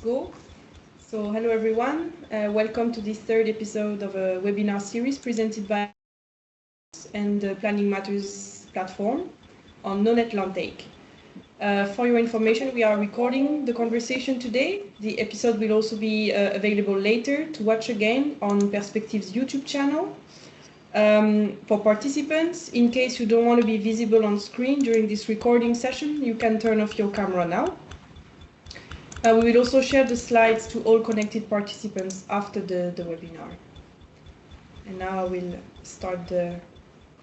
go. So hello everyone, welcome to this third episode of a webinar series presented by and the PlanningMatters platform on non-Atlantic. For your information, we are recording the conversation today. The episode will also be available later to watch again on Perspective's YouTube channel. For participants, in case you don't want to be visible on screen during this recording session, you can turn off your camera now. We will also share the slides to all connected participants after the webinar. And now I will start the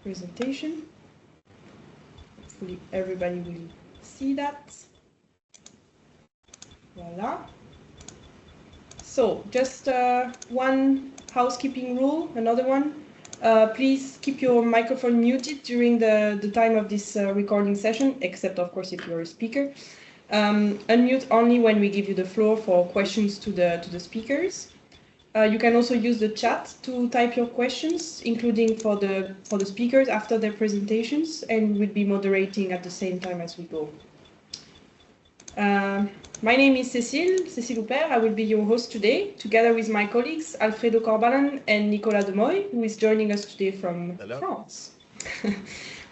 presentation. Hopefully everybody will see that. Voila. So just one housekeeping rule, another one. Please keep your microphone muted during the time of this recording session, except of course if you're a speaker. Unmute only when we give you the floor for questions to the speakers. You can also use the chat to type your questions, including for the speakers after their presentations, and we'll be moderating at the same time as we go. My name is Cécile Huppert. I will be your host today, together with my colleagues Alfredo Corbalan and Nicolas Demoy, who is joining us today from France.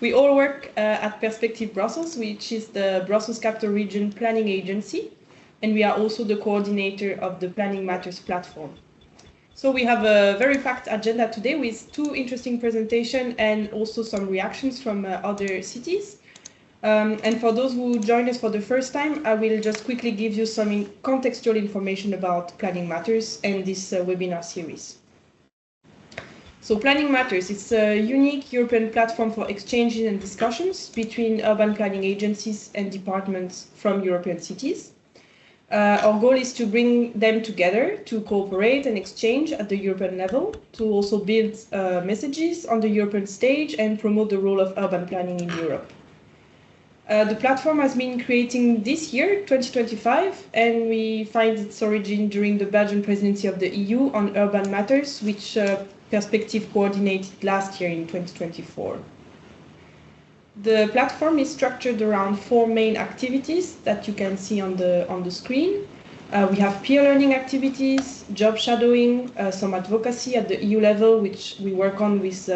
We all work at Perspective.Brussels, which is the Brussels Capital Region Planning Agency, and we are also the coordinator of the PlanningMatters platform. So we have a very packed agenda today with two interesting presentations and also some reactions from other cities. And for those who join us for the first time, I will just quickly give you some contextual information about PlanningMatters and this webinar series. So PlanningMatters is a unique European platform for exchanges and discussions between urban planning agencies and departments from European cities. Our goal is to bring them together to cooperate and exchange at the European level, to also build messages on the European stage and promote the role of urban planning in Europe. The platform has been creating this year, 2025, and we find its origin during the Belgian presidency of the EU on urban matters, which Perspective coordinated last year in 2024. The platform is structured around four main activities that you can see on the screen. We have peer learning activities, job shadowing, some advocacy at the EU level, which we work on with,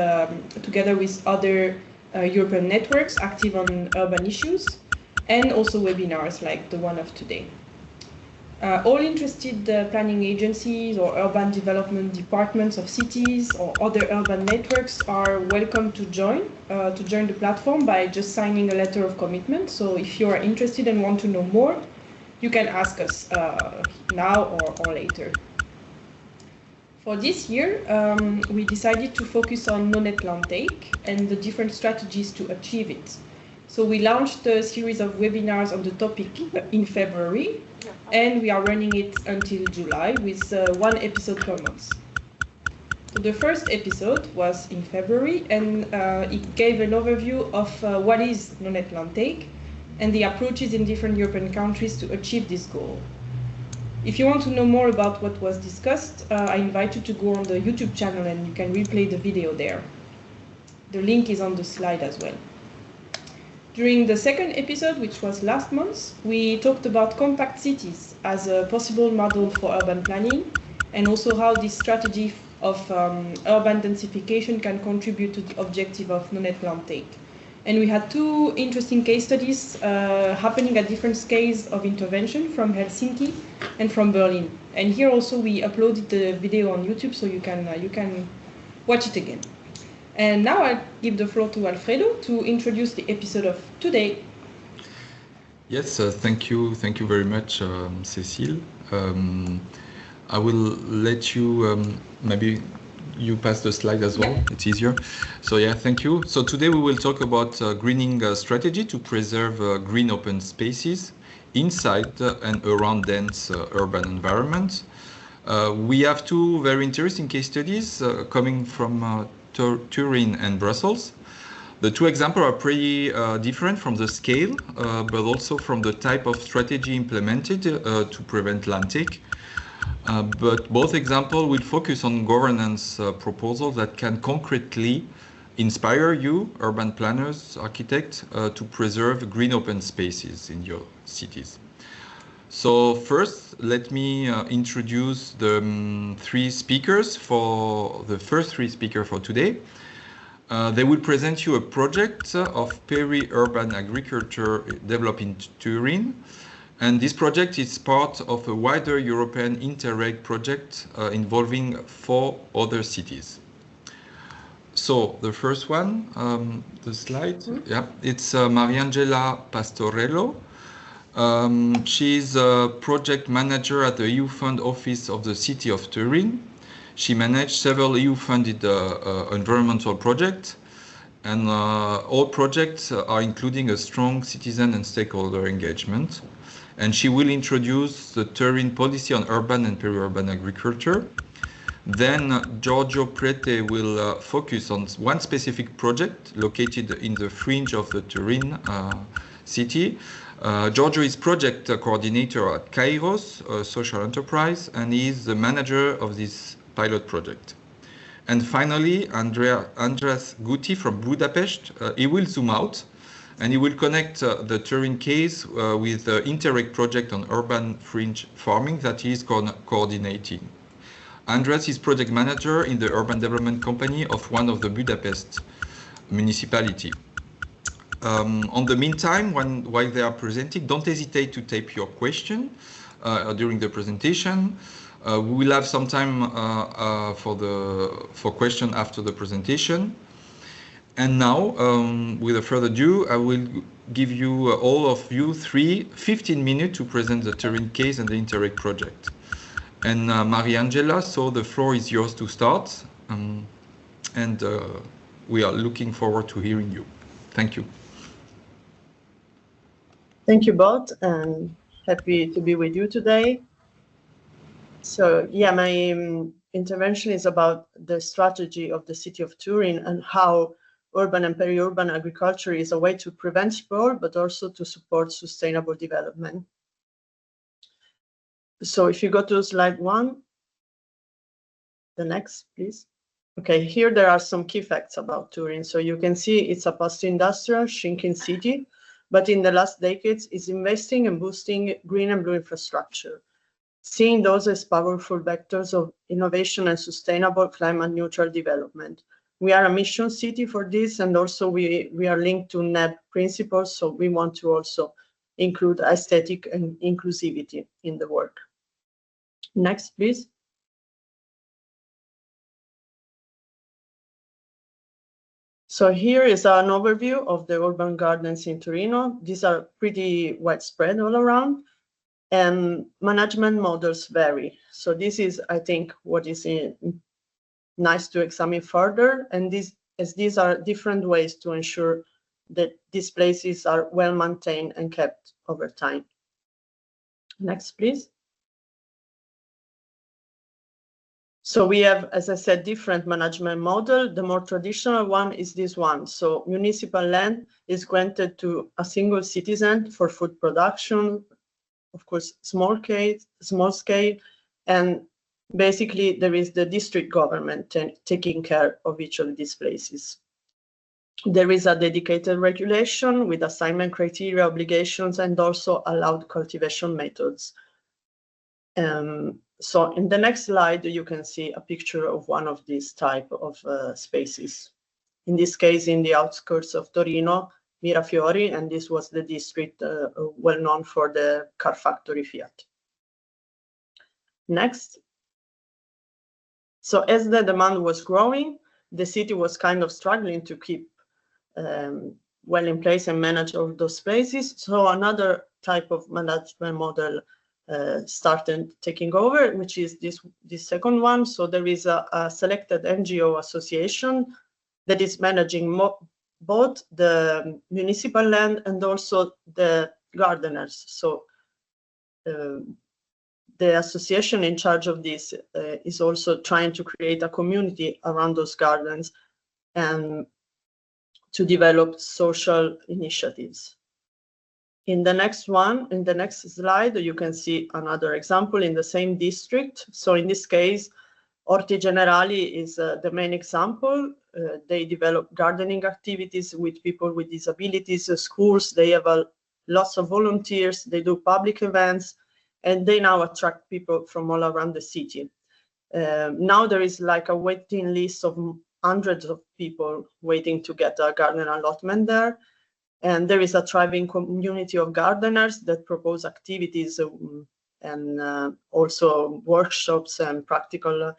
together with other European networks active on urban issues, and also webinars like the one of today. All interested planning agencies or urban development departments of cities or other urban networks are welcome to join the platform by just signing a letter of commitment. So if you are interested and want to know more, you can ask us now or later. For this year, we decided to focus on non-Atlantic and the different strategies to achieve it. So we launched a series of webinars on the topic in February, and we are running it until July with one episode per month. So the first episode was in February, and it gave an overview of what is non-Atlantic and the approaches in different European countries to achieve this goal. If you want to know more about what was discussed, I invite you to go on the YouTube channel and you can replay the video there. The link is on the slide as well. During the second episode, which was last month, we talked about compact cities as a possible model for urban planning, and also how this strategy of urban densification can contribute to the objective of non-Atlantic. And we had two interesting case studies happening at different scales of intervention from Helsinki and from Berlin. And here also we uploaded the video on YouTube, so you can watch it again. And now I'll give the floor to Alfredo to introduce the episode of today. Yes, thank you very much, Cécile. I will let you, maybe you pass the slide as well, yeah. It's easier. So yeah, thank you. So today we will talk about greening strategy to preserve green open spaces inside and around dense urban environments. We have two very interesting case studies coming from Turin and Brussels. The two examples are pretty different from the scale, but also from the type of strategy implemented to prevent land take. But both examples will focus on governance proposals that can concretely inspire you, urban planners, architects, to preserve green open spaces in your cities. So first, let me introduce the three speakers for the first three speakers for today. They will present you a project of peri-urban agriculture developed in Turin. And this project is part of a wider European interreg project involving 4 other cities. So the first one, the slide, yeah, it's Mariangela Pastorello. She's a project manager at the EU Fund Office of the City of Turin. She managed several EU-funded environmental projects, and all projects are including a strong citizen and stakeholder engagement. And she will introduce the Turin policy on urban and peri-urban agriculture. Then Giorgio Prete will focus on one specific project located in the fringe of the Turin city. Giorgio is project coordinator at Kairos, a social enterprise, and he is the manager of this pilot project. And finally, Andreas Guti from Budapest, he will zoom out and he will connect the Turin case with the Interreg project on urban fringe farming that he is coordinating. Andreas is project manager in the urban development company of one of the Budapest municipality. On the meantime, while they are presenting, don't hesitate to type your question during the presentation. We will have some time for question after the presentation. And now, without further ado, I will give you all of you 15 minutes to present the Turin case and the Interreg project. And Mariangela, so the floor is yours to start, and we are looking forward to hearing you. Thank you. Thank you both, and happy to be with you today. So yeah, my intervention is about the strategy of the city of Turin and how urban and peri-urban agriculture is a way to prevent sprawl, but also to support sustainable development. So if you go to slide 1, the next, please. Okay, here there are some key facts about Turin. So you can see it's a post-industrial, shrinking city, but in the last decades is investing and boosting green and blue infrastructure, seeing those as powerful vectors of innovation and sustainable climate-neutral development. We are a mission city for this, and also we are linked to NEP principles, so we want to also include aesthetic and inclusivity in the work. Next, please. So here is an overview of the urban gardens in Torino. These are pretty widespread all around, and management models vary. So this is, I think, what is nice to examine further, and these are different ways to ensure that these places are well maintained and kept over time. Next, please. So we have, as I said, different management model. The more traditional one is this one. So municipal land is granted to a single citizen for food production, of course, small scale, and basically there is the district government taking care of each of these places. There is a dedicated regulation with assignment criteria, obligations, and also allowed cultivation methods. So in the next slide, you can see a picture of one of these type of spaces. In this case, in the outskirts of Torino, Mirafiori, and this was the district well known for the car factory Fiat. Next. So as the demand was growing, the city was kind of struggling to keep well in place and manage all those spaces. So another type of management model started taking over, which is this second one. So there is a selected NGO association that is managing both the municipal land and also the gardeners. So the association in charge of this is also trying to create a community around those gardens and to develop social initiatives. In the next slide, you can see another example in the same district. So in this case, Orti Generali is the main example. They develop gardening activities with people with disabilities, schools. They have lots of volunteers. They do public events. and they now attract people from all around the city. Now there is like a waiting list of hundreds of people waiting to get a garden allotment there. And there is a thriving community of gardeners that propose activities and also workshops and practical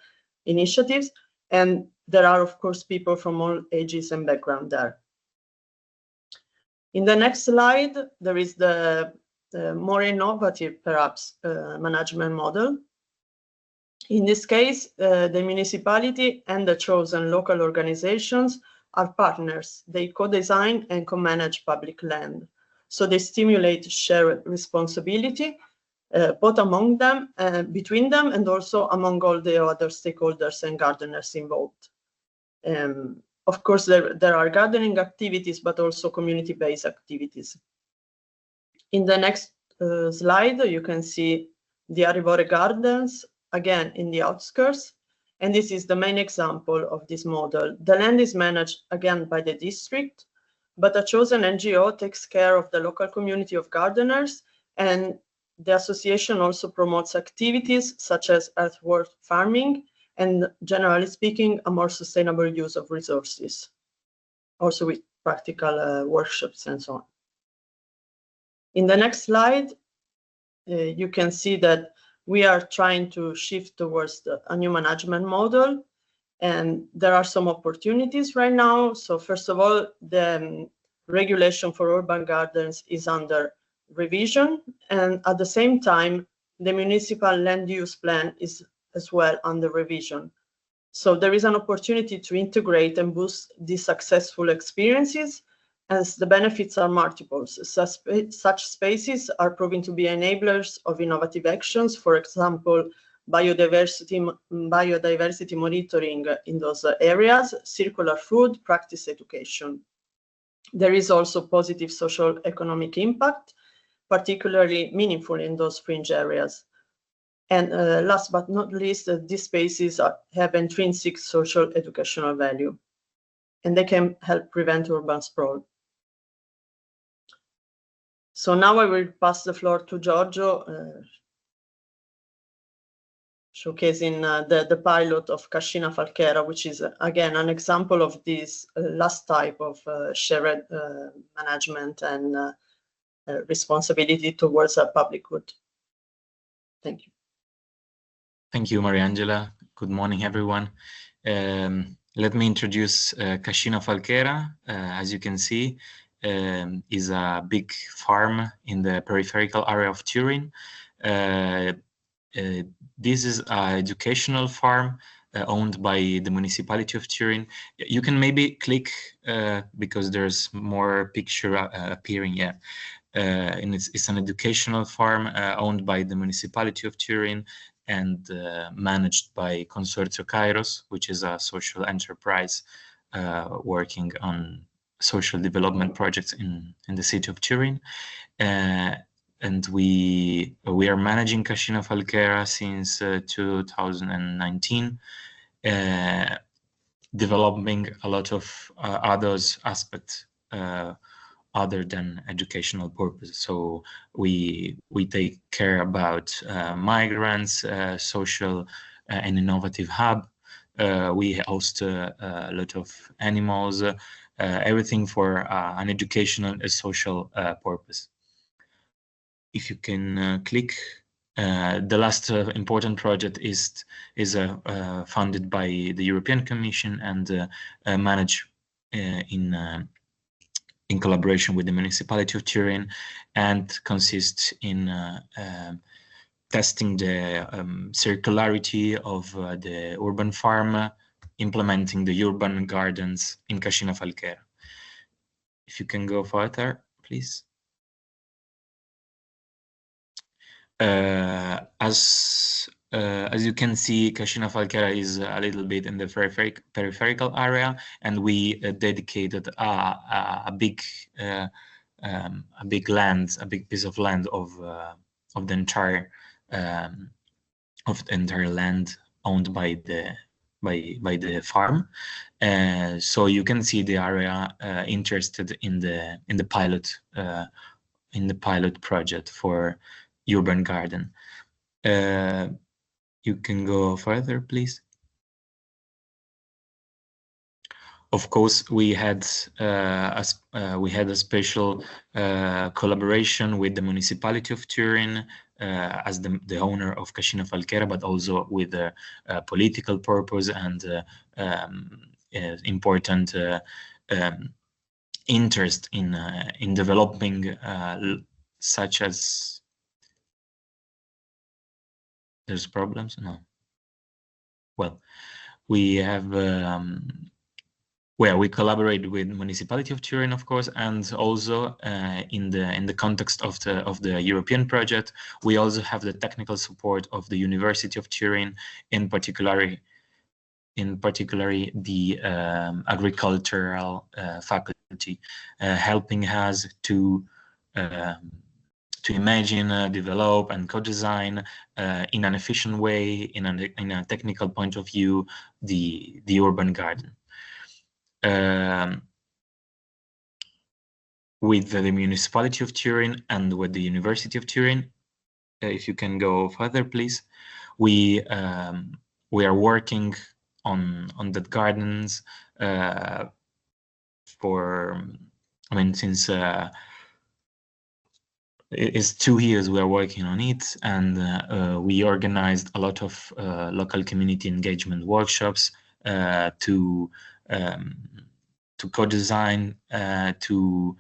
initiatives. And there are, of course, people from all ages and background there. In the next slide, there is the more innovative, perhaps, management model. In this case, the municipality and the chosen local organizations are partners. They co-design and co-manage public land. So they stimulate shared responsibility, both among them, between them, and also among all the other stakeholders and gardeners involved. Of course, there are gardening activities, but also community-based activities. In the next slide, you can see the Arivore Gardens, again in the outskirts. And this is the main example of this model. The land is managed, again, by the district, but a chosen NGO takes care of the local community of gardeners, and the association also promotes activities such as earthwork farming and, generally speaking, a more sustainable use of resources, also with practical workshops and so on. In the next slide, you can see that we are trying to shift towards a new management model, and there are some opportunities right now. So first of all, the regulation for urban gardens is under revision, and at the same time, the municipal land use plan is as well under revision. So there is an opportunity to integrate and boost these successful experiences, as the benefits are multiple. Such spaces are proving to be enablers of innovative actions, for example, biodiversity monitoring in those areas, circular food, practice education. There is also positive social economic impact, particularly meaningful in those fringe areas. And last but not least, these spaces have intrinsic social educational value, and they can help prevent urban sprawl. So now I will pass the floor to Giorgio, showcasing the pilot of Cascina Falchera, which is, again, an example of this last type of shared management and responsibility towards a public good. Thank you. Thank you, Mariangela. Good morning, everyone. Let me introduce Cascina Falchera. As you can see, is a big farm in the peripheral area of Turin. This is an educational farm owned by the municipality of Turin. You can maybe click because there's more picture appearing. Yeah, and it's an educational farm owned by the municipality of Turin and managed by Consorzio Kairos, which is a social enterprise working on social development projects in the city of Turin. And we are managing Cascina Falchera since 2019, developing a lot of other aspects other than educational purpose. So we take care about migrants, social and innovative hub. We host a lot of animals, everything for an educational and social purpose. If you can click, the last important project is funded by the European Commission and managed in collaboration with the municipality of Turin, and consists in testing the circularity of the urban farm, implementing the urban gardens in Cascina Falchera. If you can go further, please. As you can see, Cascina Falchera is a little bit in the peripheral area, and we dedicated a big piece of land of the entire land owned by the farm. So you can see the area interested in the pilot project for urban garden. You can go further, please. Of course, we had a special collaboration with the municipality of Turin as the owner of Cascina Falchera, but also with a political purpose and important interest in developing such as. There's problems? No. Well, we have. Where we collaborate with the municipality of Turin, of course, and also in the context of the European project, we also have the technical support of the University of Turin, in particular the agricultural faculty, helping us to imagine, develop, and co-design in an efficient way, in a technical point of view, the urban garden. With the municipality of Turin and with the University of Turin, if you can go further, please. We are working on the gardens since it's 2 years we are working on it, and we organized a lot of local community engagement workshops to co-design, to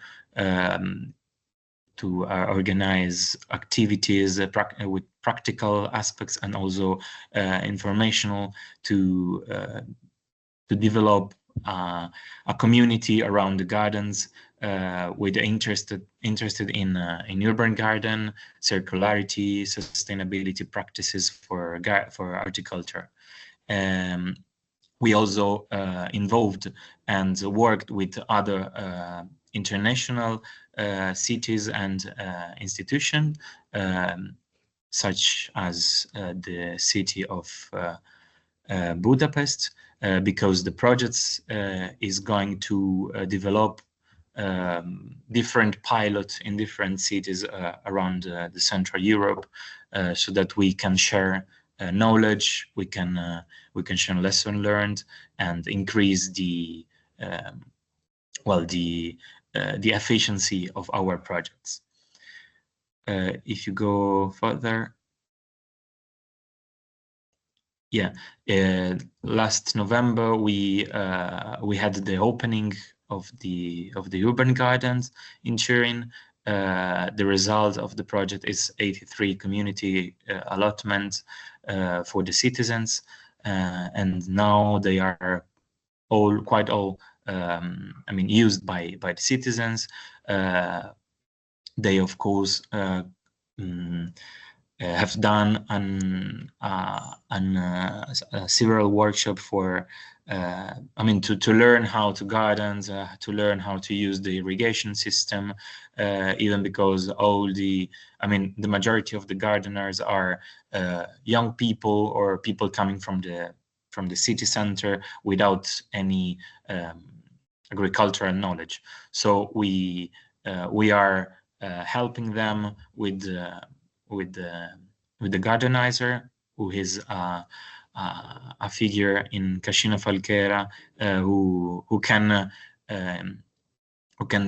organize activities with practical aspects and also informational, to develop a community around the gardens with interested in urban garden, circularity, sustainability practices for horticulture. We also involved and worked with other international cities and institutions, such as the city of Budapest, because the project is going to develop different pilots in different cities around the Central Europe, so that we can share knowledge, we can share lesson learned, and increase the efficiency of our projects. If you go further, last November we had the opening of the urban gardens in Turin. The result of the project is 83 community allotments for the citizens, and now they are quite all used by the citizens. They of course have done several workshops for to learn how to garden, to learn how to use the irrigation system, even because the majority of the gardeners are young people or people coming from the city center without any agricultural knowledge. So we are helping them with the gardenizer, who is a figure in Cascina Falchera, who can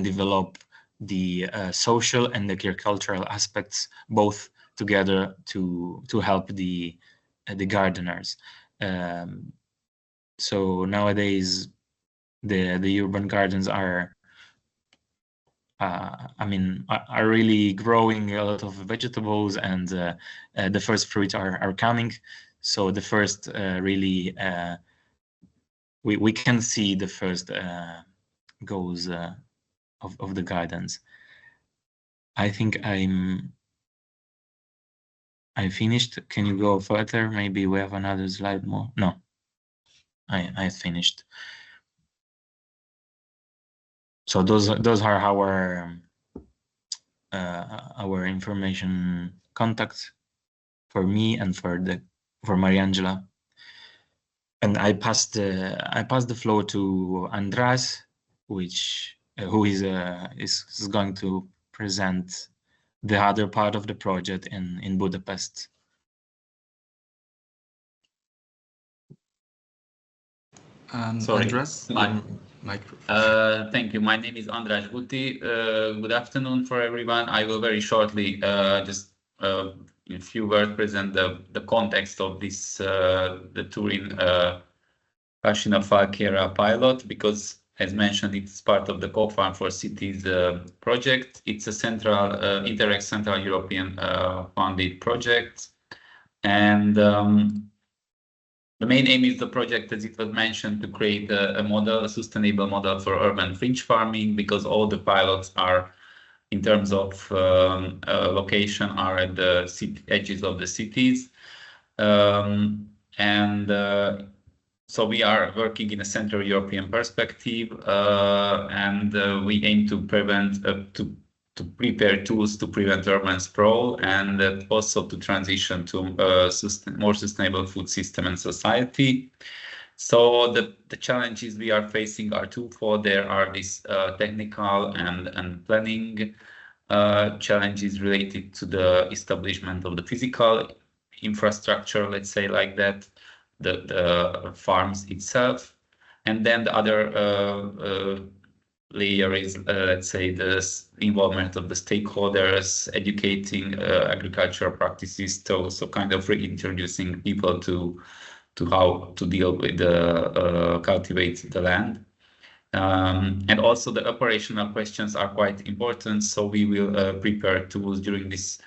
develop the social and the agricultural aspects both together to help the gardeners. So nowadays the urban gardens are really growing a lot of vegetables, and the first fruits are coming. So the first really we can see the first goals of the gardens. I think I finished. Can you go further? Maybe we have another slide more. No, I finished. So those are our information contacts for me and for Mariangela. And I pass the floor to Andras, who is going to present the other part of the project in Budapest. Sorry. Andras, Thank you. My name is Andras Guti. Good afternoon for everyone. I will very shortly just in a few words present the context of this the Turin Cascina-Falchera pilot, because as mentioned, it's part of the Co-Farm for Cities project. It's a central interact Central European funded project, and the main aim is the project, as it was mentioned, to create a model, a sustainable model for urban fringe farming, because all the pilots are, in terms of location, are at the edges of the cities. So we are working in a Central European perspective, and we aim to to prepare tools to prevent urban sprawl, and also to transition to a more sustainable food system and society. So the challenges we are facing are twofold. There are these technical and planning challenges related to the establishment of the physical infrastructure, let's say like that, the farms itself. And then the other layer is, let's say, the involvement of the stakeholders, educating agricultural practices, so kind of reintroducing people to how to deal with the cultivate the land. And also the operational questions are quite important. So we will prepare tools during this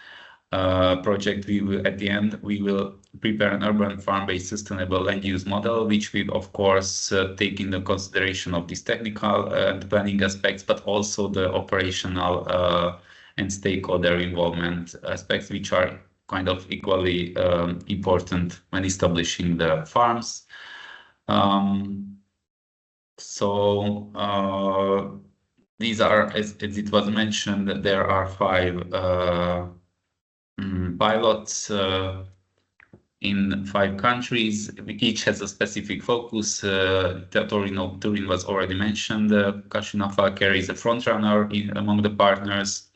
project. At the end, we will prepare an urban farm-based sustainable land use model, which will, of course, take into consideration of these technical and planning aspects, but also the operational and stakeholder involvement aspects, which are kind of equally important when establishing the farms. These are, as it was mentioned, there are 5 pilots in 5 countries. Each has a specific focus. Turin was already mentioned. Cascina-Falchera is a frontrunner among the partners,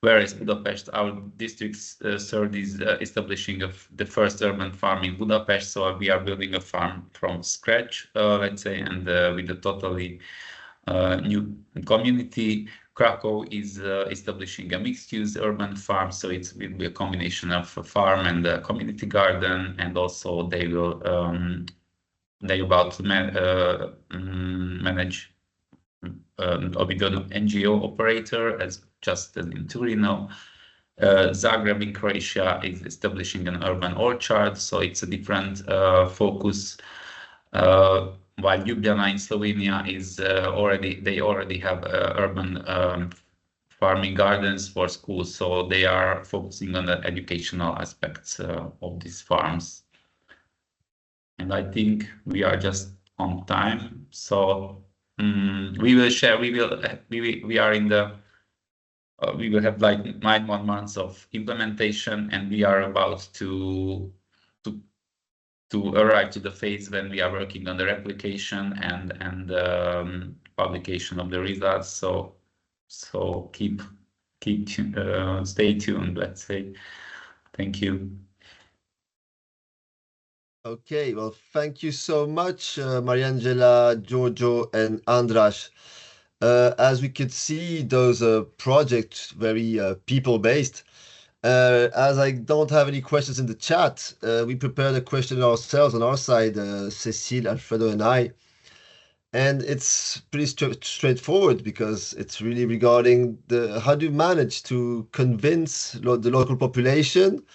whereas Budapest, our district third, is establishing the first urban farm in Budapest. So we are building a farm from scratch, let's say, and with a totally new community. Krakow is establishing a mixed-use urban farm, so it will be a combination of a farm and a community garden, and also they will they're about to manage with an NGO operator, as just as in Turin now. Zagreb in Croatia is establishing an urban orchard, so it's a different focus. While Ljubljana in Slovenia is they already have urban farming gardens for schools, so they are focusing on the educational aspects of these farms. And I think we are just on time, so we will share. We are in the. We will have like 9 more months of implementation, and we are about to arrive to the phase when we are working on the replication and publication of the results. So stay tuned, let's say. Thank you. Okay, well, thank you so much, Mariangela, Giorgio, and Andras. As we could see, those projects very people-based. As I don't have any questions in the chat, we prepared a question ourselves on our side, Cecile, Alfredo, and I. And it's pretty straightforward, because it's really regarding how do you manage to convince the local population,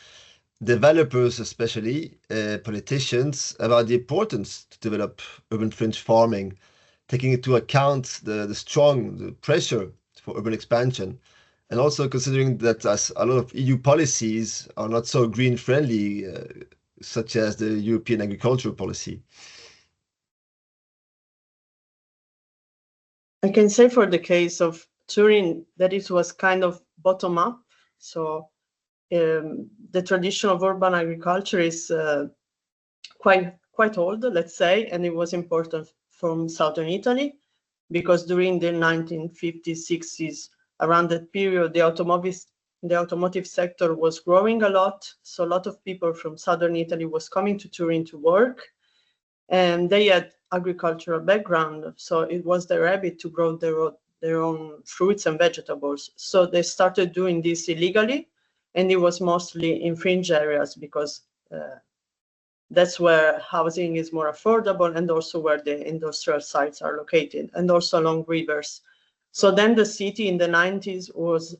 developers especially, politicians, about the importance to develop urban fringe farming, taking into account the strong pressure for urban expansion. And also considering that as a lot of EU policies are not so green friendly, such as the European agricultural policy. I can say for the case of Turin that it was kind of bottom up. So the tradition of urban agriculture is quite old, let's say, and it was important from southern Italy, because during the 1950s, 60s, around that period, the automotive sector was growing a lot. So a lot of people from southern Italy was coming to Turin to work. And they had agricultural background, so it was their habit to grow their own fruits and vegetables. So they started doing this illegally, and it was mostly in fringe areas because that's where housing is more affordable and also where the industrial sites are located, and also along rivers. So then the city in the 90s was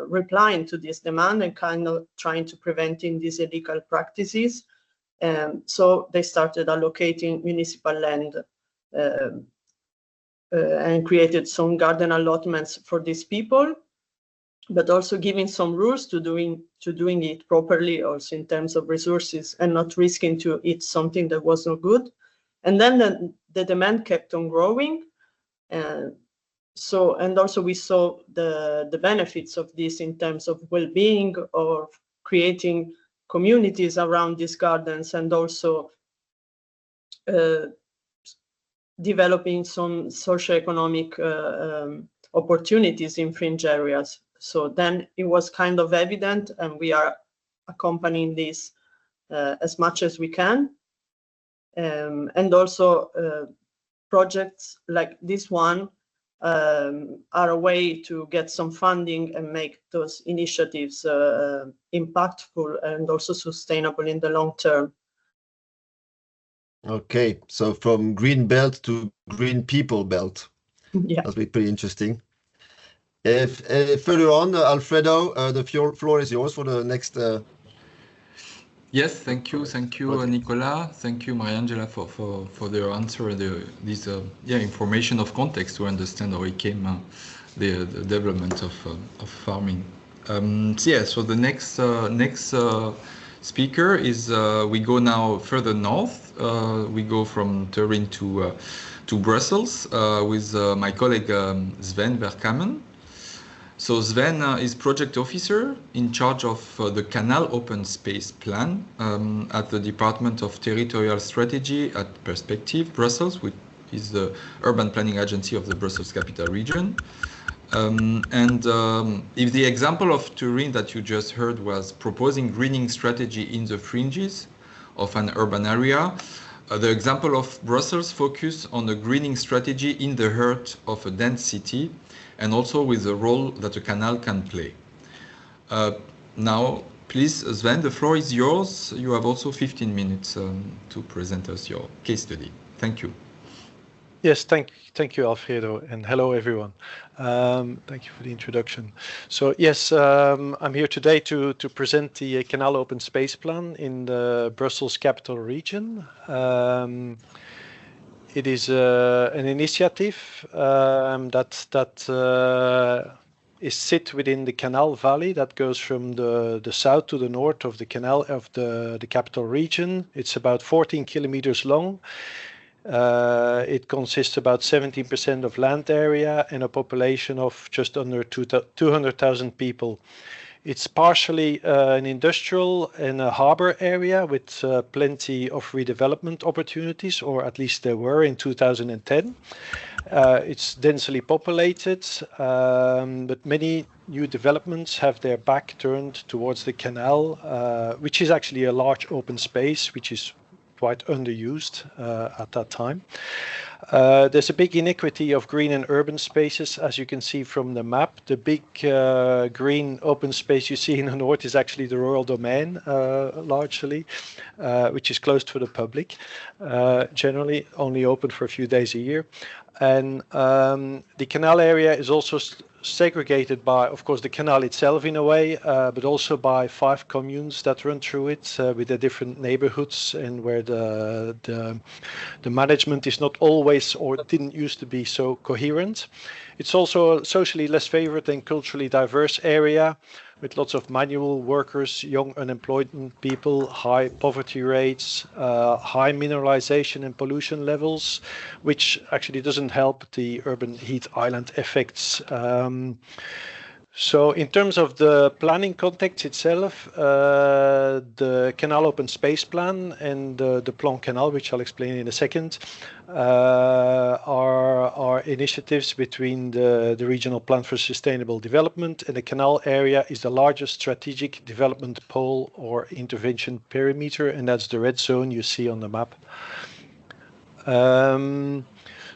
replying to this demand and kind of trying to preventing these illegal practices. So they started allocating municipal land and created some garden allotments for these people, but also giving some rules to doing it properly, also in terms of resources, and not risking to eat something that was not good. And then the demand kept on growing. And also we saw the benefits of this in terms of well-being, or creating communities around these gardens, and also developing some socioeconomic opportunities in fringe areas. So then it was kind of evident, and we are accompanying this as much as we can. And also projects like this one are a way to get some funding and make those initiatives impactful and also sustainable in the long term. Okay, so from green belt to green people belt. Yeah. That'll be pretty interesting. If further on, Alfredo, the floor is yours for the next. Yes, thank you, Nicola. Thank you, Mariangela, for their answer and this information of context to understand how it came the development of farming. So the next speaker is we go now further north. We go from Turin to Brussels with my colleague Sven Verkamen. So Sven is project officer in charge of the Canal Open Space Plan at the Department of Territorial Strategy at Perspective.brussels, which is the urban planning agency of the Brussels capital region. If the example of Turin that you just heard was proposing greening strategy in the fringes of an urban area, the example of Brussels focus on the greening strategy in the heart of a dense city, and also with the role that a canal can play. Now, please, Sven, the floor is yours. You have also 15 minutes to present us your case study. Thank you. Yes, thank you, Alfredo, and hello, everyone. Thank you for the introduction. So yes, I'm here today to present the Canal Open Space Plan in the Brussels capital region. It is an initiative that is sit within the Canal Valley that goes from the south to the north of the canal of the capital region. It's about 14 kilometers long. It consists about 17% of land area and a population of just under 200,000 people. It's partially an industrial and a harbor area with plenty of redevelopment opportunities, or at least there were in 2010. It's densely populated, but many new developments have their back turned towards the canal, which is actually a large open space, which is quite underused at that time. There's a big inequity of green and urban spaces, as you can see from the map. The big green open space you see in the north is actually the Royal Domain, largely, which is closed for the public, generally only open for a few days a year. And the canal area is also segregated by, of course, the canal itself in a way, but also by 5 communes that run through it with the different neighborhoods, and where the management is not always, or didn't used to be, so coherent. It's also a socially less favored and culturally diverse area with lots of manual workers, young unemployed people, high poverty rates, high mineralization and pollution levels, which actually doesn't help the urban heat island effects. So in terms of the planning context itself, the Canal Open Space Plan and the Plan Canal, which I'll explain in a second, are initiatives between the Regional Plan for Sustainable Development, and the canal area is the largest strategic development pole or intervention perimeter, and that's the red zone you see on the map.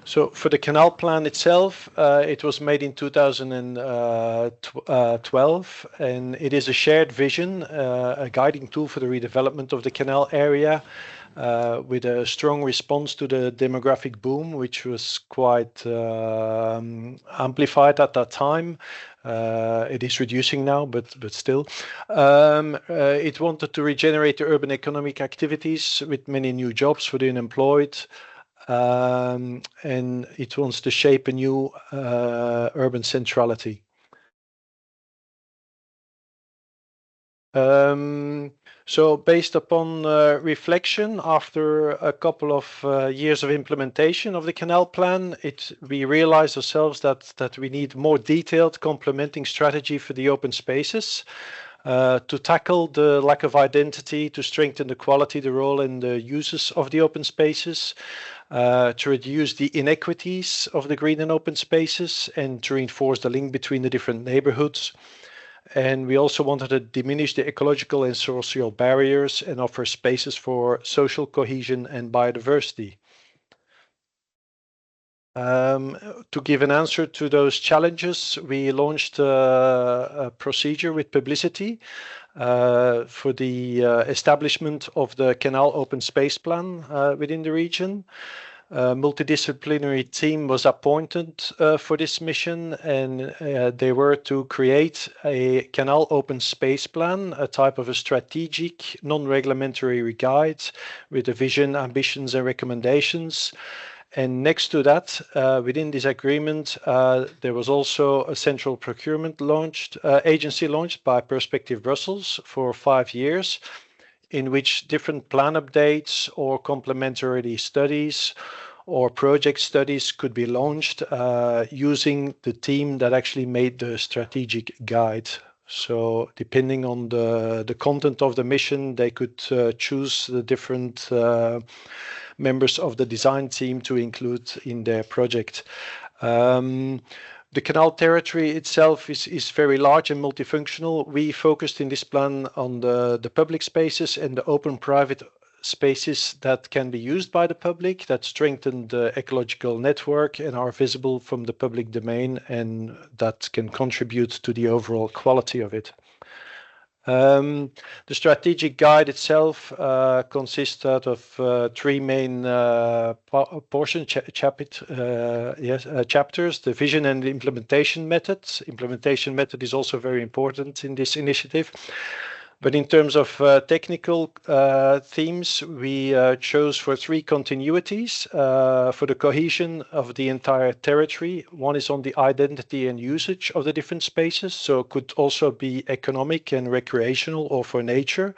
So for the canal plan itself, it was made in 2012, and it is a shared vision, a guiding tool for the redevelopment of the canal area, with a strong response to the demographic boom, which was quite amplified at that time. It is reducing now, but still. It wanted to regenerate the urban economic activities with many new jobs for the unemployed. And it wants to shape a new urban centrality. So based upon reflection, after a couple of years of implementation of the canal plan, we realized ourselves that we need more detailed complementing strategy for the open spaces. To tackle the lack of identity, to strengthen the quality, the role and the uses of the open spaces, to reduce the inequities of the green and open spaces, and to reinforce the link between the different neighborhoods. And we also wanted to diminish the ecological and social barriers and offer spaces for social cohesion and biodiversity. To give an answer to those challenges, we launched a procedure with publicity for the establishment of the canal open space plan within the region. A multidisciplinary team was appointed for this mission, and they were to create a canal open space plan, a type of a strategic non-reglementary guide with a vision, ambitions and recommendations. And next to that, within this agreement, there was also a central procurement agency launched by Perspective.Brussels for 5 years, in which different plan updates or complementary studies or project studies could be launched using the team that actually made the strategic guide. So depending on the content of the mission, they could choose the different members of the design team to include in their project. The canal territory itself is very large and multifunctional. We focused in this plan on the public spaces and the open private spaces that can be used by the public, that strengthen the ecological network and are visible from the public domain, and that can contribute to the overall quality of it. The strategic guide itself consists out of 3 main chapters: the vision and the implementation methods. Implementation method is also very important in this initiative. But in terms of technical themes, we chose for 3 continuities for the cohesion of the entire territory. One is on the identity and usage of the different spaces, so it could also be economic and recreational or for nature.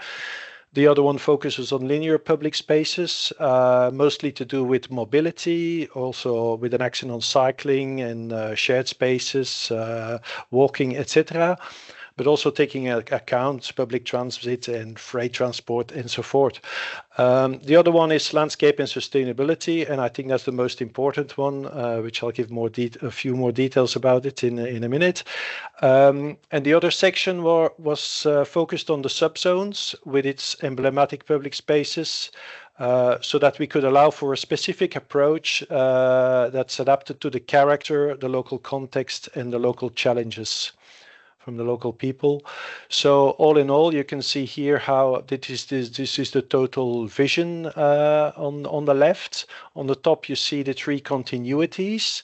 The other one focuses on linear public spaces, mostly to do with mobility, also with an action on cycling and shared spaces, walking, etc., but also taking account public transit and freight transport and so forth. The other one is landscape and sustainability, and I think that's the most important one, which I'll give a few more details about it in a minute. And the other section was focused on the subzones with its emblematic public spaces, so that we could allow for a specific approach that's adapted to the character, the local context, and the local challenges from the local people. So all in all, you can see here how this is the total vision on the left. On the top, you see the 3 continuities.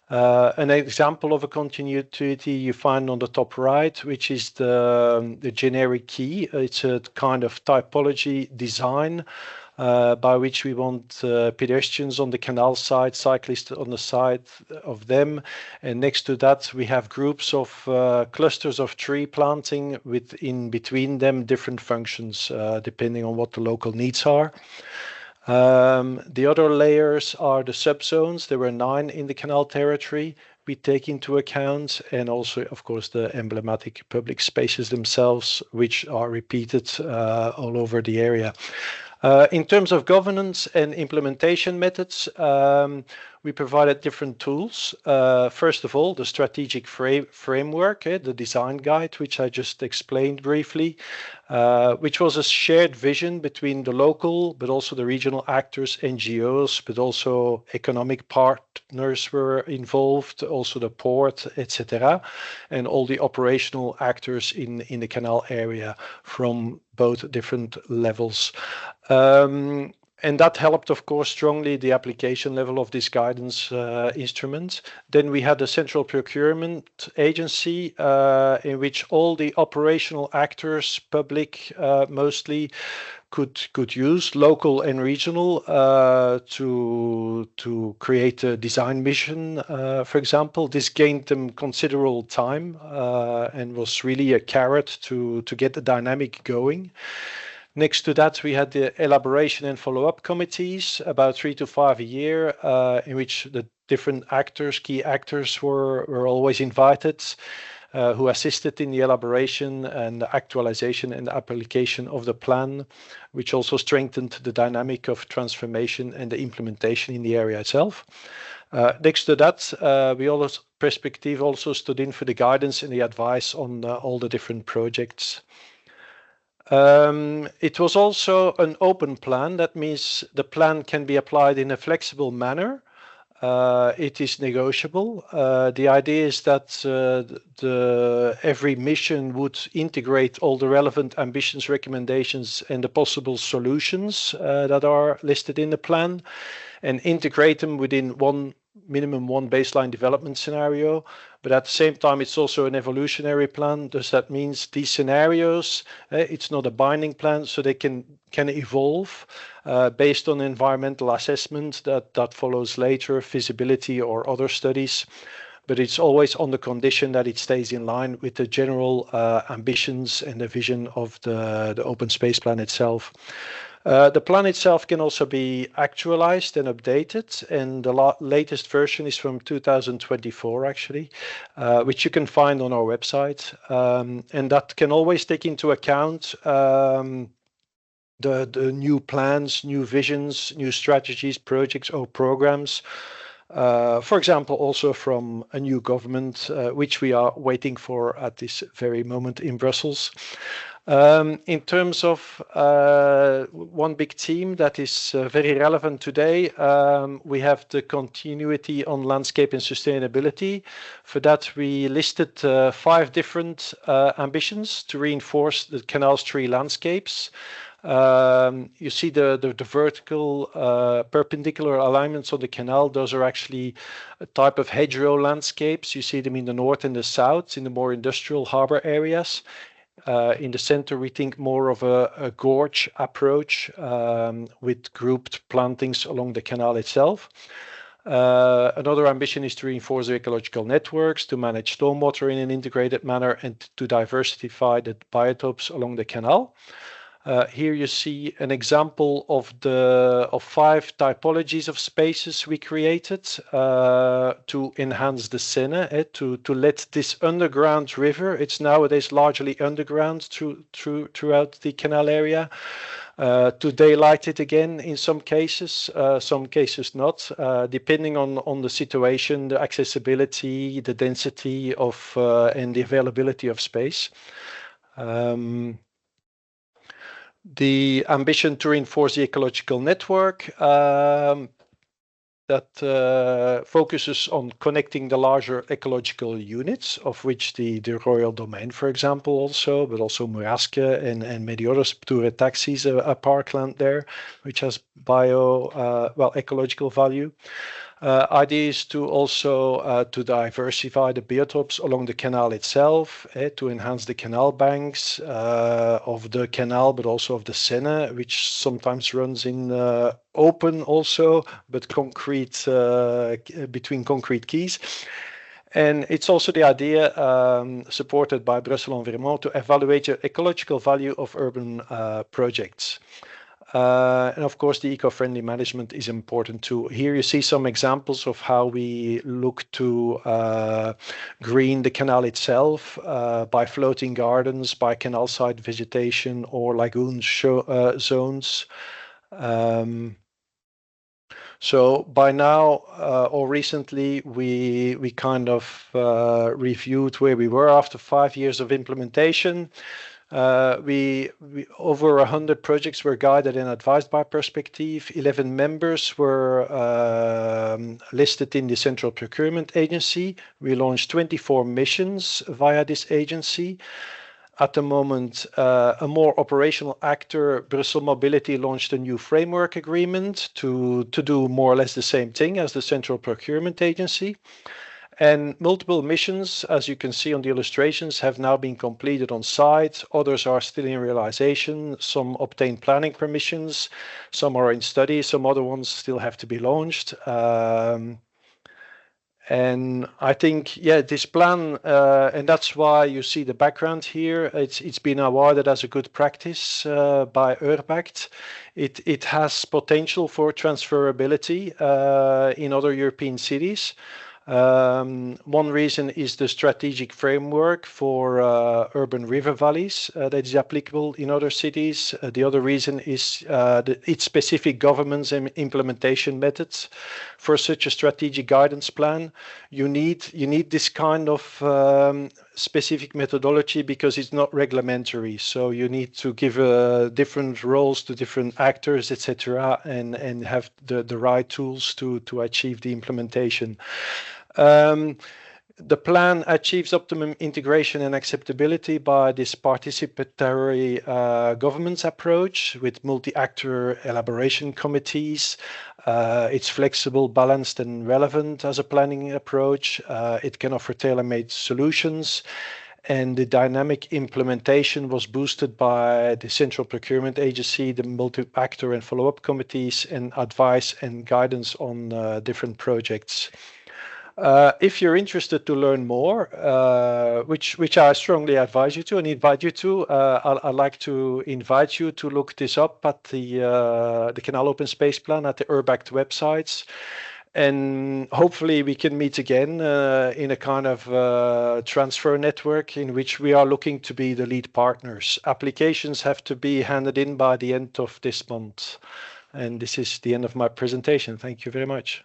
An example of a continuity you find on the top right, which is the generic key. It's a kind of typology design by which we want pedestrians on the canal side, cyclists on the side of them. And next to that, we have groups of clusters of tree planting with in between them different functions, depending on what the local needs are. The other layers are the subzones. There were 9 in the canal territory we take into account, and also, of course, the emblematic public spaces themselves, which are repeated all over the area. In terms of governance and implementation methods, we provided different tools. First of all, the strategic framework, the design guide, which I just explained briefly, which was a shared vision between the local, but also the regional actors, NGOs, but also economic partners were involved, also the port, etc., and all the operational actors in the canal area from both different levels. And that helped, of course, strongly the application level of this guidance instrument. Then we had a central procurement agency in which all the operational actors, public mostly, could use, local and regional, to create a design mission, for example. This gained them considerable time and was really a carrot to get the dynamic going. Next to that, we had the elaboration and follow-up committees, about 3 to 5 a year, in which the different actors, key actors were always invited, who assisted in the elaboration and the actualization and application of the plan, which also strengthened the dynamic of transformation and the implementation in the area itself. Next to that, Perspective also stood in for the guidance and the advice on all the different projects. It was also an open plan. That means the plan can be applied in a flexible manner. It is negotiable. The idea is that every mission would integrate all the relevant ambitions, recommendations, and the possible solutions that are listed in the plan, and integrate them within minimum one baseline development scenario. But at the same time, it's also an evolutionary plan. Does that means these scenarios, it's not a binding plan, so they can evolve based on environmental assessment that follows later, feasibility or other studies. But it's always on the condition that it stays in line with the general ambitions and the vision of the open space plan itself. The plan itself can also be actualized and updated, and the latest version is from 2024, actually, which you can find on our website. And that can always take into account the new plans, new visions, new strategies, projects or programs. For example, also from a new government, which we are waiting for at this very moment in Brussels. In terms of one big theme that is very relevant today, we have the continuity on landscape and sustainability. For that, we listed 5 different ambitions to reinforce the canal's 3 landscapes. You see the vertical perpendicular alignments on the canal. Those are actually a type of hedgerow landscapes. You see them in the north and the south, in the more industrial harbor areas. In the center, we think more of a gorge approach with grouped plantings along the canal itself. Another ambition is to reinforce the ecological networks, to manage stormwater in an integrated manner, and to diversify the biotopes along the canal. Here you see an example of 5 typologies of spaces we created to enhance the Seine, to let this underground river, it's nowadays largely underground throughout the canal area, to daylight it again in some cases not, depending on the situation, the accessibility, the density of and the availability of space. The ambition to reinforce the ecological network that focuses on connecting the larger ecological units, of which the Royal Domain, for example, also, but also Moeraske and many others. Tour Taxis, a parkland there, which has ecological value. Idea is to also to diversify the biotopes along the canal itself, to enhance the canal banks of the canal, but also of the Seine, which sometimes runs in open also, but concrete between concrete quays. And it's also the idea, supported by Brussels Environnement, to evaluate the ecological value of urban projects. And of course, the eco-friendly management is important too. Here you see some examples of how we look to green the canal itself by floating gardens, by canal side vegetation or lagoon zones. So by now or recently, we kind of reviewed where we were after 5 years of implementation. We over 100 projects were guided and advised by Perspective. 11 members were listed in the Central Procurement Agency. We launched 24 missions via this agency. At the moment, a more operational actor, Brussels Mobility, launched a new framework agreement to do more or less the same thing as the Central Procurement Agency. And multiple missions, as you can see on the illustrations, have now been completed on site. Others are still in realization. Some obtained planning permissions. Some are in study. Some other ones still have to be launched. And I think, yeah, this plan, and that's why you see the background here. It's been awarded as a good practice by Urbact. It has potential for transferability in other European cities. One reason is the strategic framework for urban river valleys that is applicable in other cities. The other reason is its specific governance and implementation methods. For such a strategic guidance plan, you need this kind of specific methodology because it's not reglementary. So you need to give different roles to different actors, etc., and have the right tools to achieve the implementation. The plan achieves optimum integration and acceptability by this participatory governance approach with multi-actor elaboration committees. It's flexible, balanced, and relevant as a planning approach. It can offer tailor-made solutions. And the dynamic implementation was boosted by the Central Procurement Agency, the multi-actor and follow-up committees, and advice and guidance on different projects. If you're interested to learn more, which I strongly advise you to and invite you to, I'd like to invite you to look this up at the Canal Open Space Plan at the Urbact websites. And hopefully we can meet again in a kind of transfer network in which we are looking to be the lead partners. Applications have to be handed in by the end of this month. And this is the end of my presentation. Thank you very much.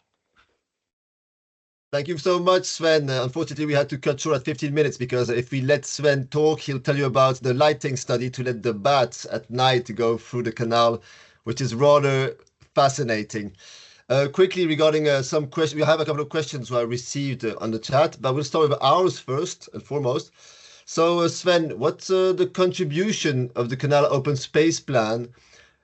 Thank you so much, Sven. Unfortunately, we had to cut short at 15 minutes because if we let Sven talk, he'll tell you about the lighting study to let the bats at night go through the canal, which is rather fascinating. Quickly regarding some questions, we have a couple of questions I received on the chat, but we'll start with ours first and foremost. So, Sven, what's the contribution of the Canal Open Space Plan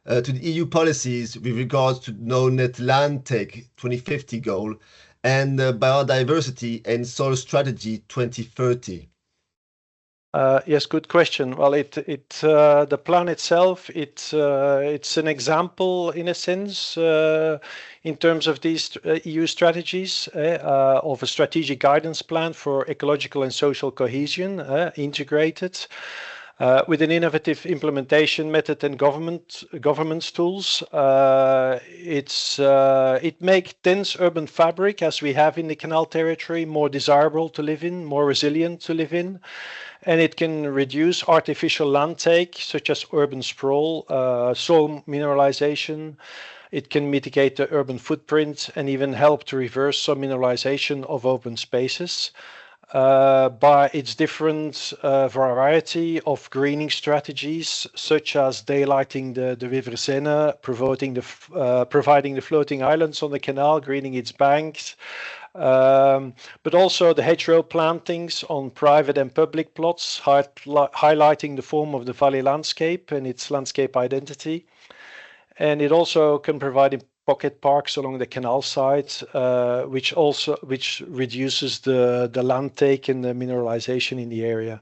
to the EU policies with regards to no net land take 2050 goal and biodiversity and soil strategy 2030? Yes, good question. Well, the plan itself, it's an example in a sense in terms of these EU strategies of a strategic guidance plan for ecological and social cohesion, integrated. With an innovative implementation method and governance tools, it makes dense urban fabric, as we have in the canal territory, more desirable to live in, more resilient to live in, and it can reduce artificial land take, such as urban sprawl, soil mineralization. It can mitigate the urban footprint and even help to reverse some mineralization of open spaces. By its different variety of greening strategies, such as daylighting the River Seine, providing the floating islands on the canal, greening its banks, but also the hedgerow plantings on private and public plots, highlighting the form of the valley landscape and its landscape identity. And it also can provide pocket parks along the canal side, which reduces the land take and the mineralization in the area.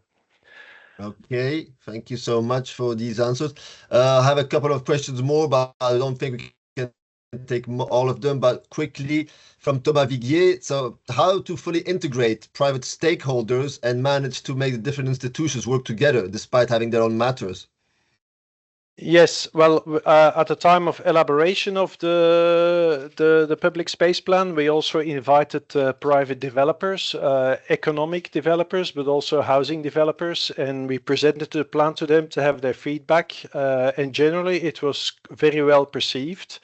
Okay, thank you so much for these answers. I have a couple of questions more, but I don't think we can take all of them, but quickly from Thomas Viguier. So how to fully integrate private stakeholders and manage to make the different institutions work together despite having their own matters? Yes, well, at the time of elaboration of the public space plan, we also invited private developers, economic developers, but also housing developers, and we presented the plan to them to have their feedback. And generally, it was very well perceived.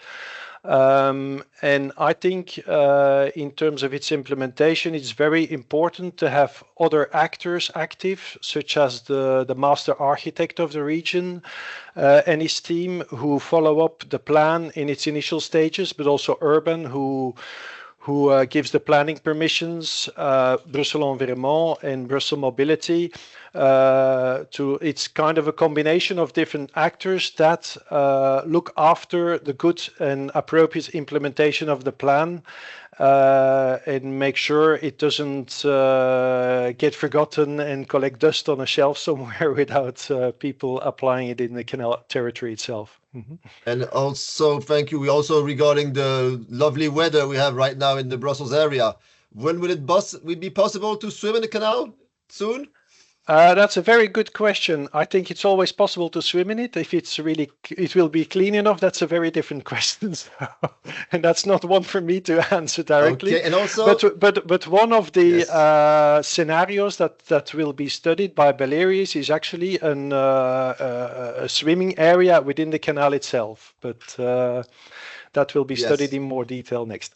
And I think in terms of its implementation, it's very important to have other actors active, such as the master architect of the region and his team, who follow up the plan in its initial stages, but also urban, who gives the planning permissions, Brussels Environment and Brussels Mobility. It's kind of a combination of different actors that look after the good and appropriate implementation of the plan and make sure it doesn't get forgotten and collect dust on a shelf somewhere without people applying it in the canal territory itself. Mm-hmm. And also, thank you. We also, regarding the lovely weather we have right now in the Brussels area, when will it be possible to swim in the canal soon? That's a very good question. I think it's always possible to swim in it. If it will be clean enough, that's a very different question. And that's not one for me to answer directly. Okay, and also, but one of the scenarios that will be studied by Balearis is actually a swimming area within the canal itself. But that will be studied in more detail next.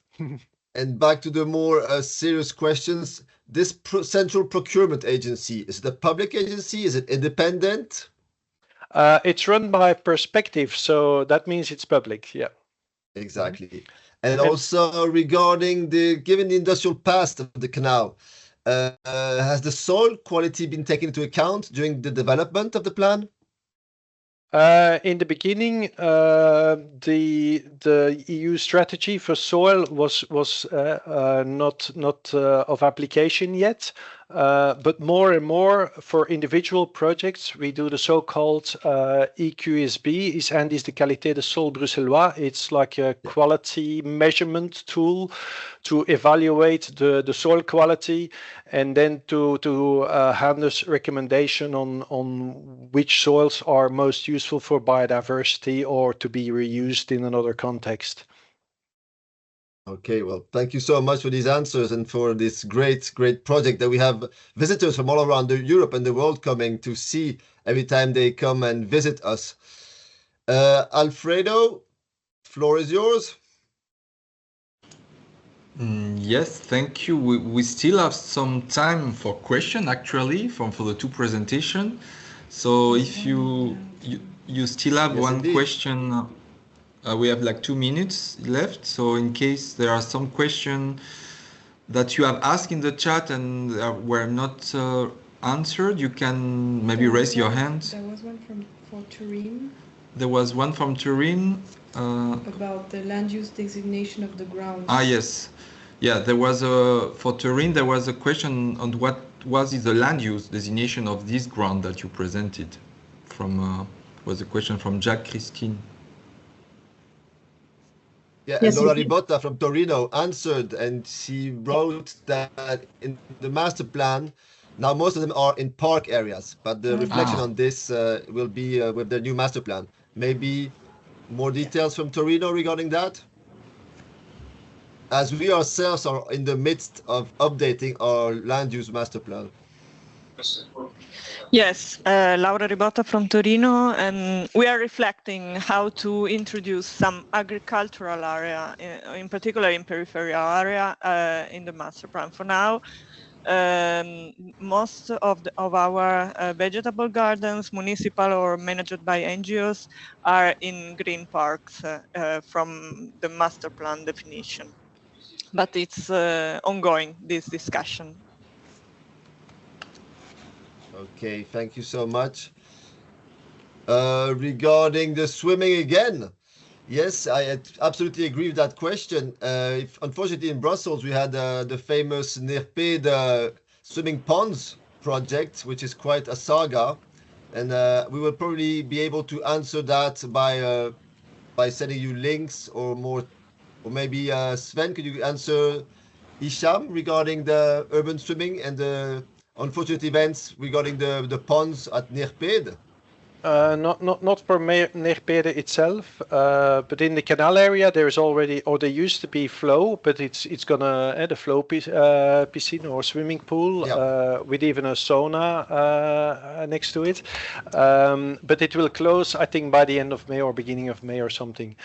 And back to the more serious questions. This central procurement agency, is it a public agency? Is it independent? It's run by Perspective, so that means it's public, yeah. Exactly. And also regarding given the industrial past of the canal, has the soil quality been taken into account during the development of the plan? In the beginning, the EU strategy for soil was not of application yet, but more and more for individual projects, we do the so-called EQSB, indice de qualité de sol bruxellois. It's like a quality measurement tool to evaluate the soil quality and then to hand us recommendation on which soils are most useful for biodiversity or to be reused in another context. Okay, well, thank you so much for these answers and for this great project that we have visitors from all around Europe and the world coming to see every time they come and visit us. Alfredo, floor is yours. Yes, thank you. We still have some time for question actually for the two presentations. So if you still have one question, we have like 2 minutes left. So in case there are some questions that you have asked in the chat and were not answered, you can maybe raise your hand. There was one for Turin. There was one from Turin. About the land use designation of the ground. Ah, yes. Yeah, there was for Turin, there was a question on what was the land use designation of this ground that you presented. Was a question from Jack Christine. Yeah, and Laura Ribotta from Torino answered, and she wrote that in the master plan, now most of them are in park areas, but the reflection on this will be with the new master plan. Maybe more details from Torino regarding that? As we ourselves are in the midst of updating our land use master plan. Yes, Laura Ribotta from Torino, and we are reflecting how to introduce some agricultural area, in particular in peripheral area, in the master plan. For now, most of our vegetable gardens, municipal or managed by NGOs, are in green parks from the master plan definition. But it's ongoing, this discussion. Okay, thank you so much. Regarding the swimming again, yes, I absolutely agree with that question. Unfortunately, in Brussels, we had the famous Neerpede swimming ponds project, which is quite a saga. And we will probably be able to answer that by sending you links or more. Or maybe Sven, could you answer Isham regarding the urban swimming and the unfortunate events regarding the ponds at Neerpede? Not for Neerpede itself, but in the canal area there is already, or there used to be flow, but it's gonna add a flow piscine or swimming pool with even a sauna next to it. But it will close, I think, by the end of May or beginning of May or something.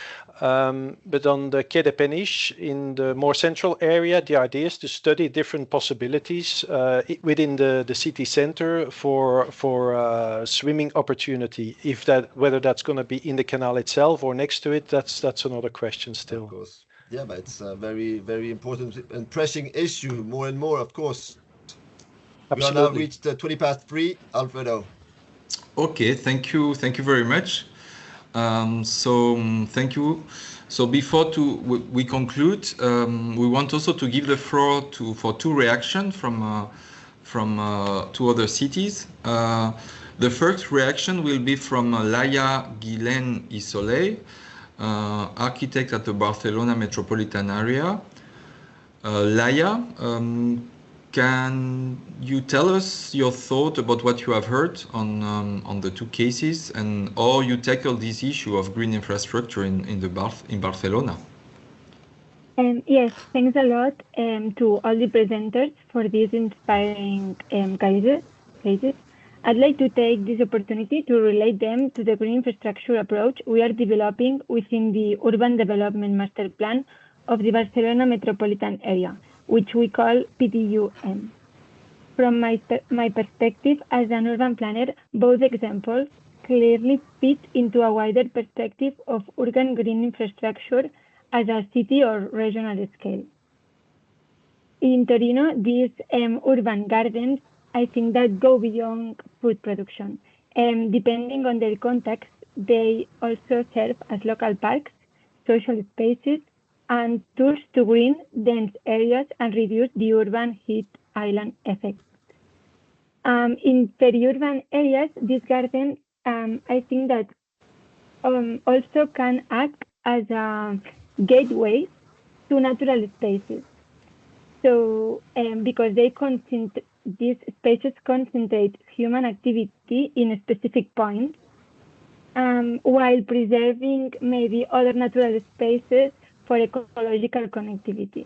But on the Quai de Peniche, in the more central area, the idea is to study different possibilities within the city center for swimming opportunity. Whether that's going to be in the canal itself or next to it, that's another question still. Of course. Yeah, but it's a very, very important and pressing issue, more and more, of course. Absolutely. We are now reached 3:20, Alfredo. Okay, thank you very much. Thank you. So before we conclude, we want also to give the floor for two reactions from two other cities. The first reaction will be from Laia Guillen y Soleil, architect at the Barcelona metropolitan area. Laia, can you tell us your thought about what you have heard on the two cases, and how you tackle this issue of green infrastructure in Barcelona? Yes, thanks a lot to all the presenters for these inspiring cases. I'd like to take this opportunity to relate them to the green infrastructure approach we are developing within the Urban Development Master Plan of the Barcelona metropolitan area, which we call PDUM. From my perspective as an urban planner, both examples clearly fit into a wider perspective of urban green infrastructure as a city or regional scale. In Torino, these urban gardens, I think that go beyond food production. Depending on their context, they also serve as local parks, social spaces, and tools to green dense areas and reduce the urban heat island effect. In peri-urban areas, these gardens, I think that also can act as a gateway to natural spaces. So, because these spaces concentrate human activity in a specific point, while preserving maybe other natural spaces for ecological connectivity.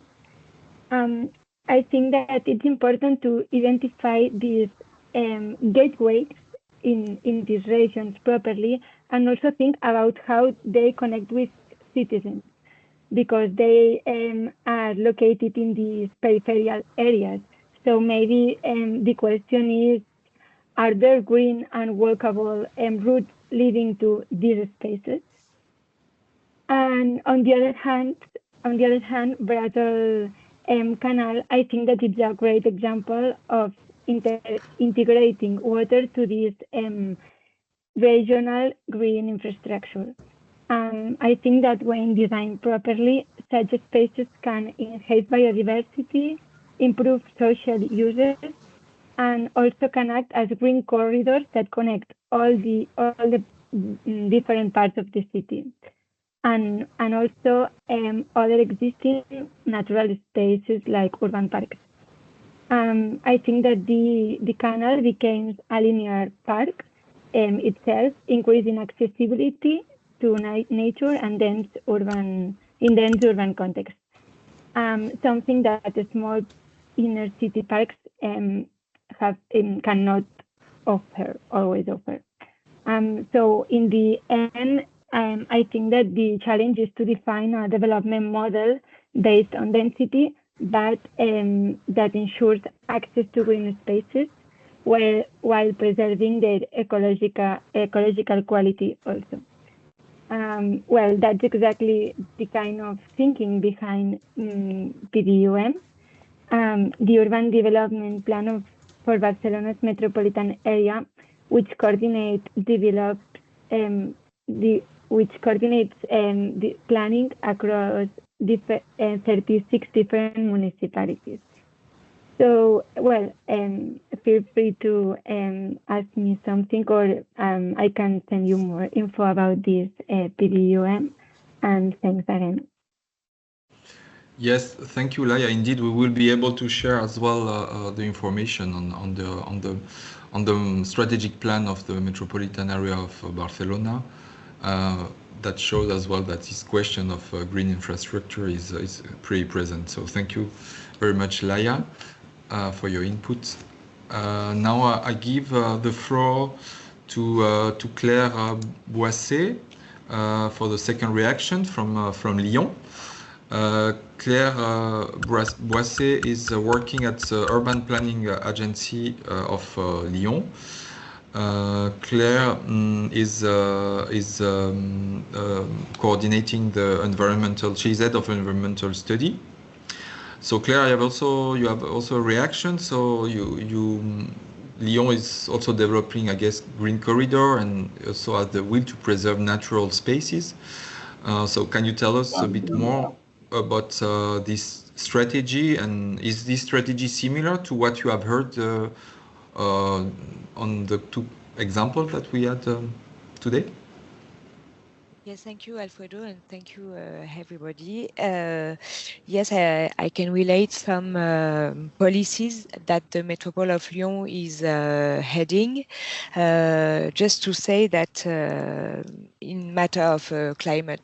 I think that it's important to identify these gateways in these regions properly, and also think about how they connect with citizens, because they are located in these peripheral areas. So maybe the question is, are there green and walkable routes leading to these spaces? And on the other hand, Brussels Canal, I think that it's a great example of integrating water to this regional green infrastructure. I think that when designed properly, such spaces can enhance biodiversity, improve social uses, and also can act as green corridors that connect all the different parts of the city, and also other existing natural spaces like urban parks. I think that the canal becomes a linear park itself, increasing accessibility to nature and dense urban context. Something that the small inner city parks cannot always offer. So in the end, I think that the challenge is to define a development model based on density, but that ensures access to green spaces while preserving their ecological quality also. Well, that's exactly the kind of thinking behind PDUM. The Urban Development Plan for Barcelona's metropolitan area, which coordinates the planning across 36 different municipalities. So, well, feel free to ask me something, or I can send you more info about this PDUM. And thanks again. Yes, thank you, Laia. Indeed, we will be able to share as well the information on the strategic plan of the metropolitan area of Barcelona. That shows as well that this question of green infrastructure is pretty present. So thank you very much, Laia, for your input. Now I give the floor to Claire Boisset for the second reaction from Lyon. Claire Boisset is working at the urban planning agency of Lyon. Claire is coordinating the environmental. She's head of environmental study. So Claire, you have also a reaction. So Lyon is also developing, I guess, green corridor and also has the will to preserve natural spaces. So can you tell us a bit more about this strategy, and is this strategy similar to what you have heard on the two examples that we had today? Yes, thank you, Alfredo, and thank you, everybody. Yes, I can relate some policies that the Metropole of Lyon is heading. Just to say that in matter of climate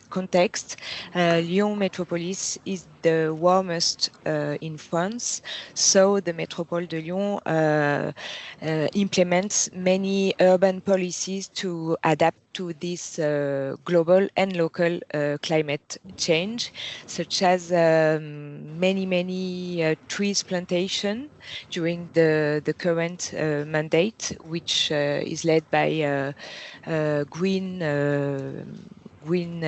context, Lyon metropolis is the warmest in France. So the Métropole de Lyon implements many urban policies to adapt to this global and local climate change, such as many trees plantation during the current mandate, which is led by green wing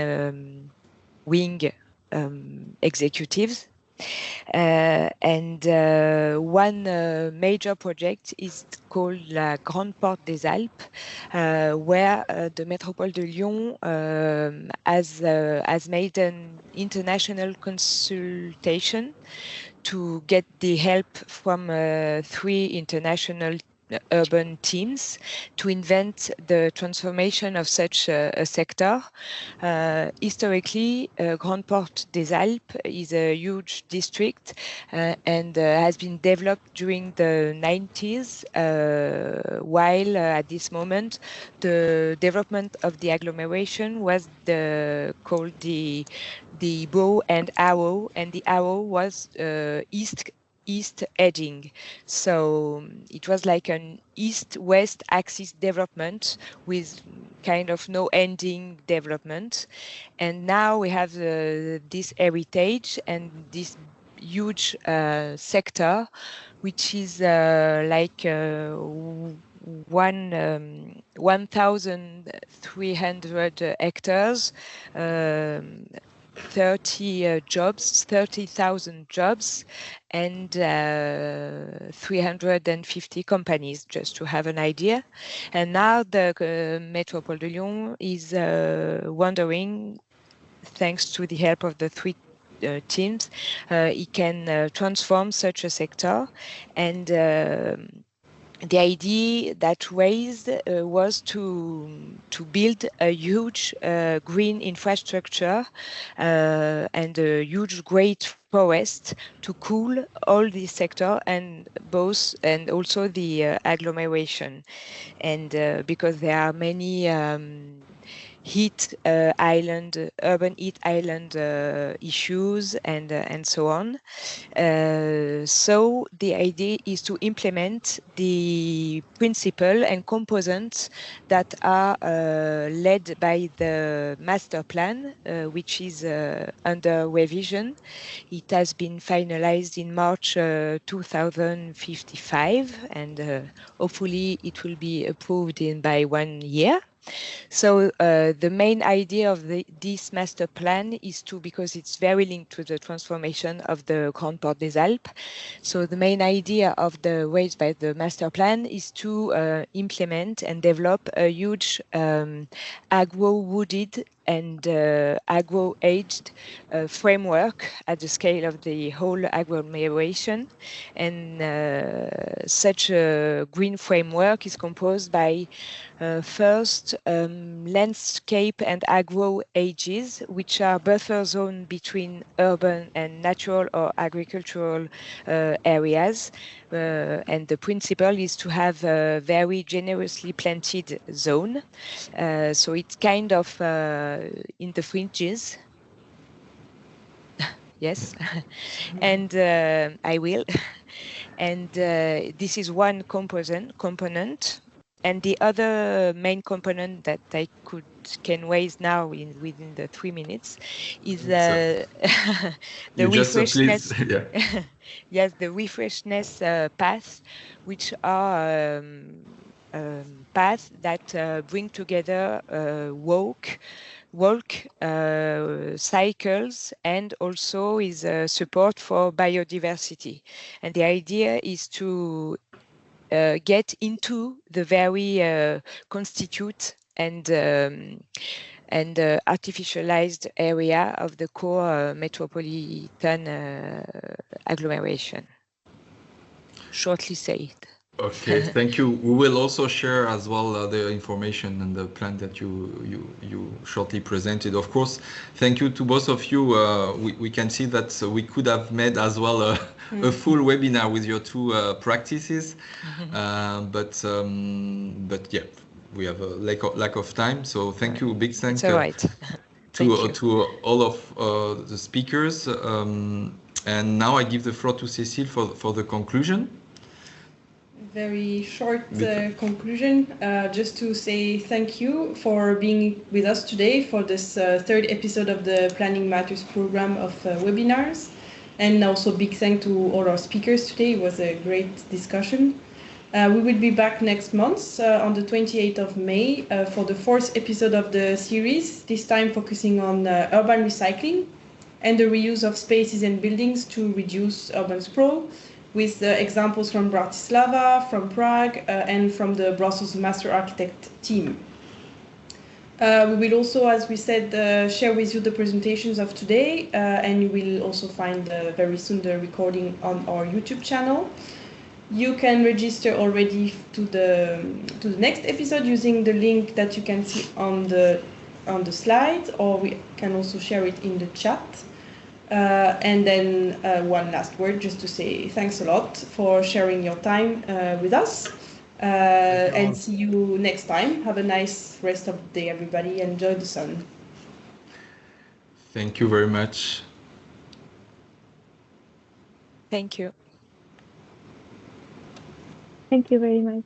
executives. And one major project is called La Grande Porte des Alpes, where the Métropole de Lyon has made an international consultation to get the help from 3 international urban teams to invent the transformation of such a sector. Historically, Grande Porte des Alpes is a huge district and has been developed during the 90s, while at this moment the development of the agglomeration was called the bow and arrow, and the arrow was east edging. So it was like an east-west axis development with kind of no ending development. And now we have this heritage and this huge sector, which is like 1,300 hectares, 30,000 jobs, and 350 companies, just to have an idea. And now the Métropole de Lyon is wondering, thanks to the help of the 3 teams, it can transform such a sector. And the idea that raised was to build a huge green infrastructure and a huge great forest to cool all the sector and also the agglomeration. And because there are many urban heat island issues and so on. So the idea is to implement the principle and components that are led by the master plan, which is under revision. It has been finalized in March 2055, and hopefully it will be approved by 1 year. So the main idea of this master plan is because it's very linked to the transformation of the Grande Porte des Alpes. So the main idea of the raised by the master plan is to implement and develop a huge agro-wooded and agro-aged framework at the scale of the whole agglomeration. And such a green framework is composed by first, landscape and agro-ages, which are buffer zone between urban and natural or agricultural areas. And the principle is to have a very generously planted zone. So it's kind of in the fringes. Yes, and I will. And this is one component. And the other main component that I can raise now within the 3 minutes is the refreshness. Yes, the refreshness paths, which are paths that bring together walk, cycles, and also is support for biodiversity. And the idea is to get into the very constitute and artificialized area of the core metropolitan agglomeration. Shortly said. Okay, thank you. We will also share as well the information and the plan that you shortly presented. Of course, thank you to both of you. We can see that we could have made as well a full webinar with your two practices, but yeah, we have a lack of time. So thank you, big thank to all of the speakers. And now I give the floor to Cécile for the conclusion. Very short conclusion, just to say thank you for being with us today for this third episode of the Planning Matters program of webinars. And also big thank to all our speakers today. It was a great discussion. We will be back next month on the 28th of May for the fourth episode of the series, this time focusing on urban recycling and the reuse of spaces and buildings to reduce urban sprawl, with examples from Bratislava, from Prague, and from the Brussels Master Architect team. We will also, as we said, share with you the presentations of today, and you will also find very soon the recording on our YouTube channel. You can register already to the next episode using the link that you can see on the slide, or we can also share it in the chat. And then one last word, just to say thanks a lot for sharing your time with us. And see you next time. Have a nice rest of the day, everybody. Enjoy the sun. Thank you very much. Thank you. Thank you very much.